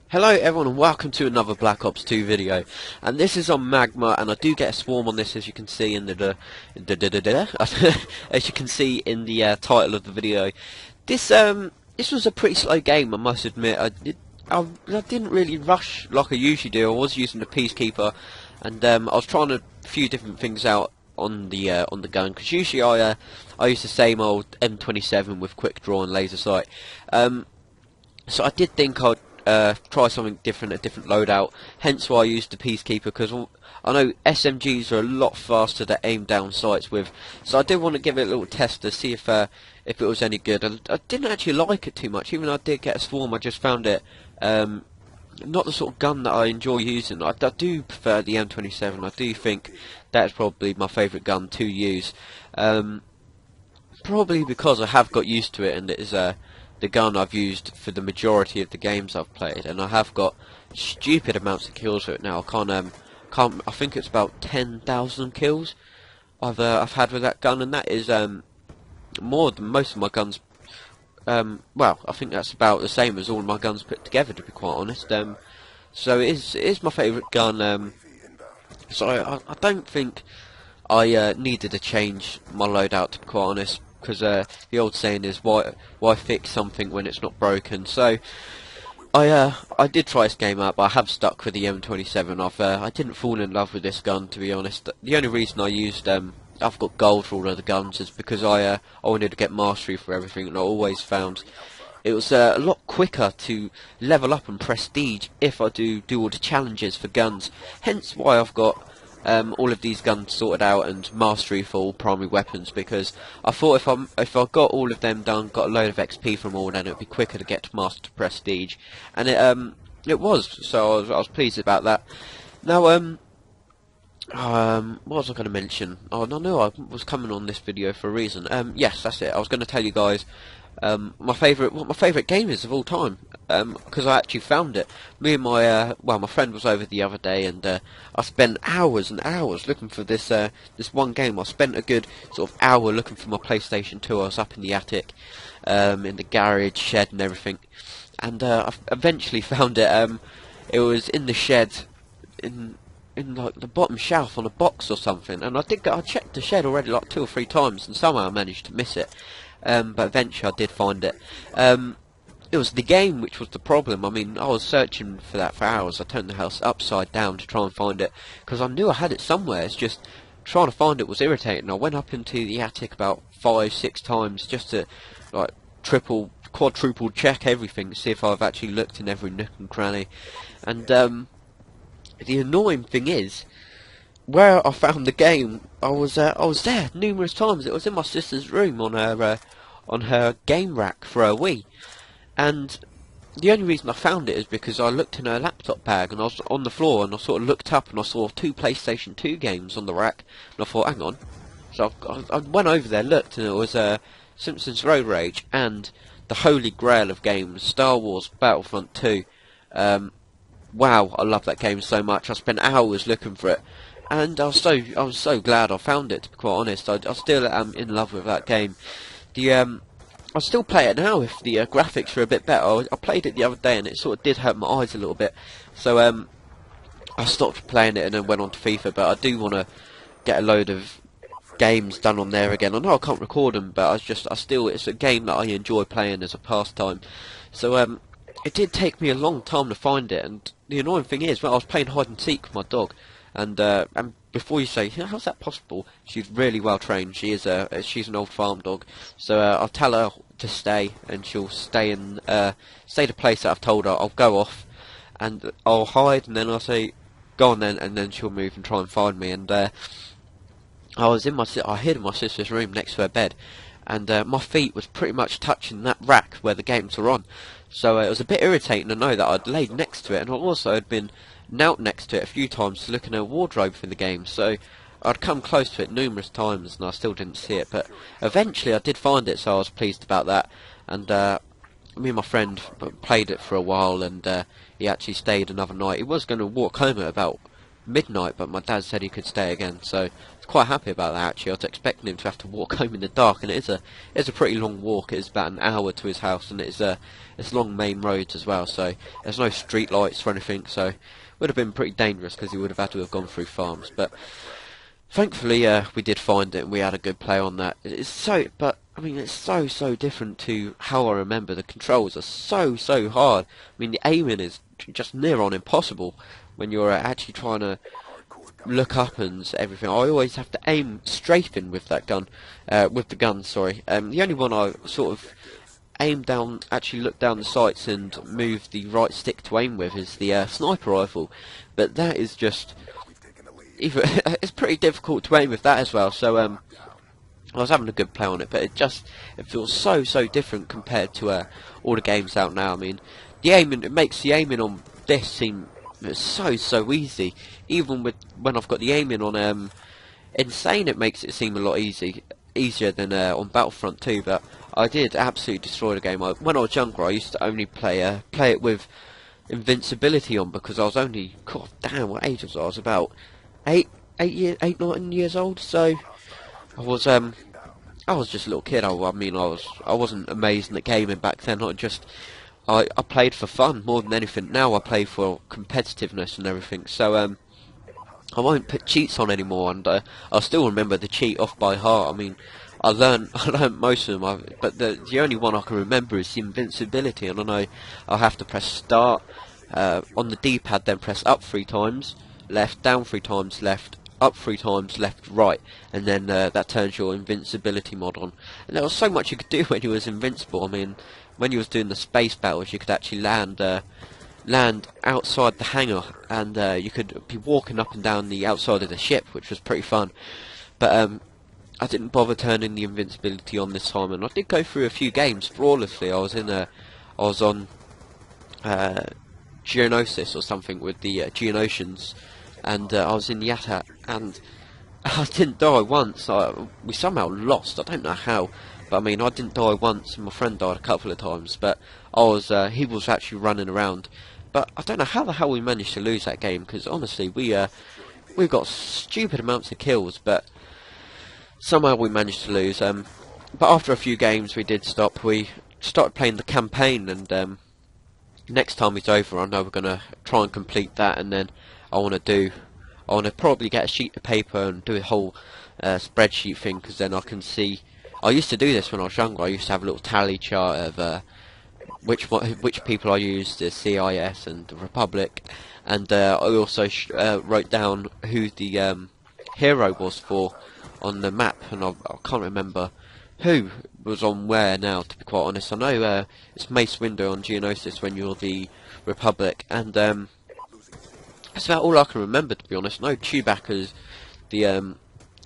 Hello everyone and welcome to another Black Ops 2 video, and this is on Magma, and I do get a swarm on this, as you can see in the as you can see in the title of the video. This was a pretty slow game, I must admit. I didn't really rush like I usually do. I was using the Peacekeeper, and I was trying a few different things out on the gun, because usually I use the same old M27 with quick draw and laser sight. So I did think I'd try something different, a different loadout, hence why I used the Peacekeeper, because I know SMGs are a lot faster to aim down sights with, so I did want to give it a little test to see if it was any good. And I didn't actually like it too much, even though I did get a swarm. I just found it not the sort of gun that I enjoy using. I do prefer the M27. I do think that's probably my favourite gun to use, probably because I have got used to it, and it is the gun I've used for the majority of the games I've played, and I have got stupid amounts of kills with it now. I think it's about 10,000 kills I've had with that gun, and that is more than most of my guns. Well, I think that's about the same as all my guns put together, to be quite honest. So it is my favourite gun. So I don't think I needed to change my loadout, to be quite honest, because the old saying is why fix something when it's not broken. So I did try this game out, but I have stuck with the M27. I didn't fall in love with this gun, to be honest. The only reason I used I've got gold for all of the guns is because I wanted to get mastery for everything, and I always found it was a lot quicker to level up and prestige if I do all the challenges for guns. Hence why I've got all of these guns sorted out and mastery for all primary weapons, because I thought if I got all of them done, got a load of XP from all, then it would be quicker to get to master prestige, and it was. So I was pleased about that. Now what was I going to mention? Oh no, I was coming on this video for a reason. Yes, that's it. I was going to tell you guys what my favourite game is of all time, because I actually found it. Me and my friend was over the other day, and I spent hours and hours looking for this one game. I spent a good sort of hour looking for my PlayStation 2. I was up in the attic, in the garage shed and everything, and I eventually found it. It was in the shed, in like the bottom shelf on a box or something, and I checked the shed already like 2 or 3 times, and somehow I managed to miss it. But eventually I did find it. It was the game which was the problem. I mean, I was searching for that for hours. I turned the house upside down to try and find it, because I knew I had it somewhere. It's just trying to find it was irritating. I went up into the attic about 5, 6 times just to like quadruple check everything, see if I've actually looked in every nook and cranny. And the annoying thing is, where I found the game, I was there numerous times. It was in my sister's room on her game rack for her Wii, and the only reason I found it is because I looked in her laptop bag, and I was on the floor, and I sort of looked up and I saw 2 PlayStation 2 games on the rack, and I thought, hang on. So I went over there, looked, and it was Simpsons Road Rage and the holy grail of games, Star Wars Battlefront 2. Wow, I love that game so much. I spent hours looking for it, and I was so glad I found it, to be quite honest. I still am in love with that game. I still play it now if the graphics are a bit better. I played it the other day, and it sort of did hurt my eyes a little bit, so I stopped playing it and then went on to FIFA. But I do want to get a load of games done on there again. I know I can't record them, but it's a game that I enjoy playing as a pastime. So it did take me a long time to find it, and the annoying thing is, I was playing hide and seek with my dog, and before you say, how's that possible, she's really well trained. She's an old farm dog, so I'll tell her to stay, and she'll stay the place that I've told her. I'll go off, and I'll hide, and then I'll say, go on then, and then she'll move and try and find me. And I hid in my sister's room next to her bed, and my feet was pretty much touching that rack where the games were on. So it was a bit irritating to know that I'd laid next to it, and I also had been knelt next to it a few times to look in her wardrobe for the game. So I'd come close to it numerous times, and I still didn't see it. But eventually I did find it, so I was pleased about that. And me and my friend played it for a while, and he actually stayed another night. He was going to walk home at about midnight, but my dad said he could stay again, so I was quite happy about that actually. I was expecting him to have to walk home in the dark, and it's a pretty long walk. It's about an hour to his house, and it's long main roads as well. So there's no street lights or anything. So it would have been pretty dangerous because he would have had to have gone through farms. But thankfully, we did find it, and we had a good play on that. But I mean, it's so different to how I remember. The controls are so hard. I mean, the aiming is just near on impossible when you're actually trying to look up and everything. I always have to aim strafing with that gun, with the gun. Sorry. The only one I sort of aim down, actually look down the sights and move the right stick to aim with is the sniper rifle. But that is just it's pretty difficult to aim with that as well. So I was having a good play on it, but it feels so different compared to all the games out now. I mean, it makes the aiming on this seem so easy. Even when I've got the aiming on Insane, it makes it seem a lot easier than on Battlefront 2. But I did absolutely destroy the game. When I was younger, I used to only play it with invincibility on, because I was only, god damn, what age was I? I was about 9 years old. So I was just a little kid. I mean, I wasn't amazing at gaming back then. I played for fun more than anything. Now I play for competitiveness and everything. So I won't put cheats on anymore, and I still remember the cheat off by heart. I mean, I learned most of them, but the only one I can remember is the invincibility. And I know I'll have to press start on the D-pad, then press up 3 times, left, down 3 times, left, up 3 times, left, right, and then that turns your invincibility mod on. And there was so much you could do when you was invincible. I mean, when you was doing the space battles, you could actually land outside the hangar, and you could be walking up and down the outside of the ship, which was pretty fun. But I didn't bother turning the invincibility on this time, and I did go through a few games flawlessly. I was on Geonosis or something with the Geonosians, and I was in Yatat, and I didn't die once. We somehow lost. I don't know how. But I mean, I didn't die once, and my friend died a couple of times. But he was actually running around. But I don't know how the hell we managed to lose that game, because honestly, we got stupid amounts of kills, but somehow we managed to lose. But after a few games, we did stop. We started playing the campaign, and next time it's over, I know we're gonna try and complete that, and then I want to probably get a sheet of paper and do a whole spreadsheet thing, because then I can see. I used to do this when I was younger. I used to have a little tally chart of which people I used, the CIS and the Republic, and I also wrote down who the hero was for on the map, and I can't remember who was on where now, to be quite honest. I know it's Mace Windu on Geonosis when you're the Republic, and that's about all I can remember, to be honest. No, Chewbacca's the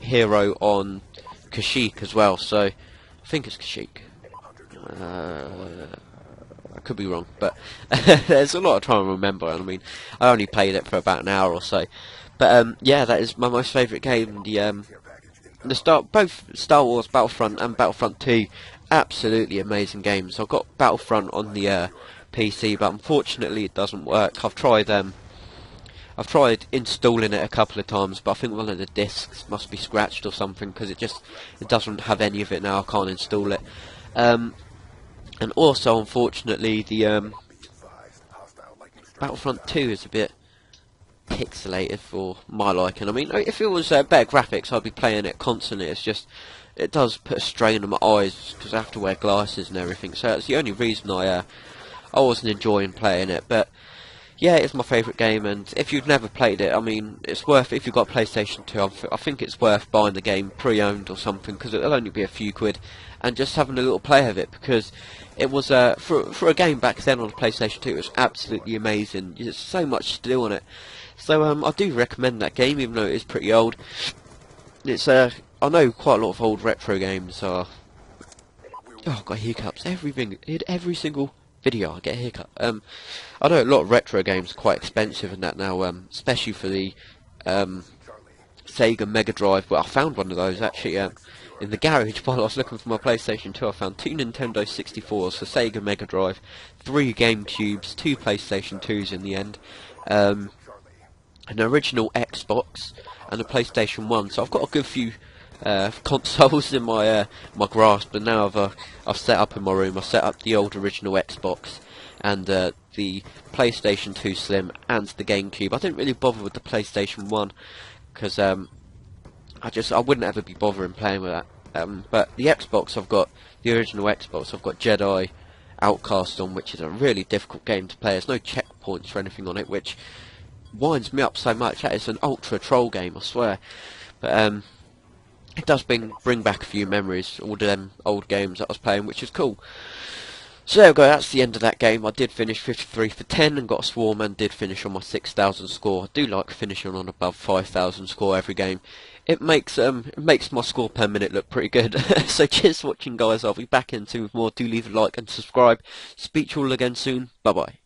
hero on Kashyyyk as well, so I think it's Kashyyyk. I could be wrong, but there's a lot of trying to remember. And I mean, I only played it for about an hour or so, but yeah, that is my most favourite game. Both Star Wars Battlefront and Battlefront 2, absolutely amazing games. I've got Battlefront on the PC, but unfortunately it doesn't work. I've tried installing it a couple of times, but I think one of the discs must be scratched or something, because it doesn't have any of it now. I can't install it. And also, unfortunately, the Battlefront 2 is a bit pixelated for my liking. I mean, if it was better graphics, I'd be playing it constantly. It's just, it does put a strain on my eyes, because I have to wear glasses and everything. So that's the only reason I wasn't enjoying playing it. But yeah, it's my favourite game, and if you've never played it, I mean, it's worth, if you've got PlayStation 2, I think it's worth buying the game pre-owned or something, because it'll only be a few quid, and just having a little play of it, because it was, for a game back then on the PlayStation 2, it was absolutely amazing. There's so much to do on it. So, I do recommend that game, even though it is pretty old. It's, I know quite a lot of old retro games are, oh, I've got hiccups, every single video I get a hiccup. I know a lot of retro games are quite expensive and that now, especially for the Sega Mega Drive. But I found one of those actually in the garage while I was looking for my PlayStation 2. I found 2 Nintendo 64s for Sega Mega Drive, 3 GameCubes, 2 PlayStation 2s in the end. an original Xbox, and a PlayStation 1. So I've got a good few consoles in my grasp, and now I've set up in my room. I've set up the old original Xbox and the PlayStation 2 Slim and the GameCube. I didn't really bother with the PlayStation 1 because I wouldn't ever be bothering playing with that. But the Xbox, I've got the original Xbox. I've got Jedi Outcast on, which is a really difficult game to play. There's no checkpoints or anything on it, which winds me up so much. That is an ultra troll game, I swear. But it does bring back a few memories, all them old games that I was playing, which is cool. So there we go, that's the end of that game. I did finish 53 for 10 and got a swarm, and did finish on my 6,000 score. I do like finishing on above 5,000 score every game. It makes my score per minute look pretty good. So cheers for watching, guys. I'll be back in soon with more. Do leave a like and subscribe. Speak to you all again soon. Bye bye.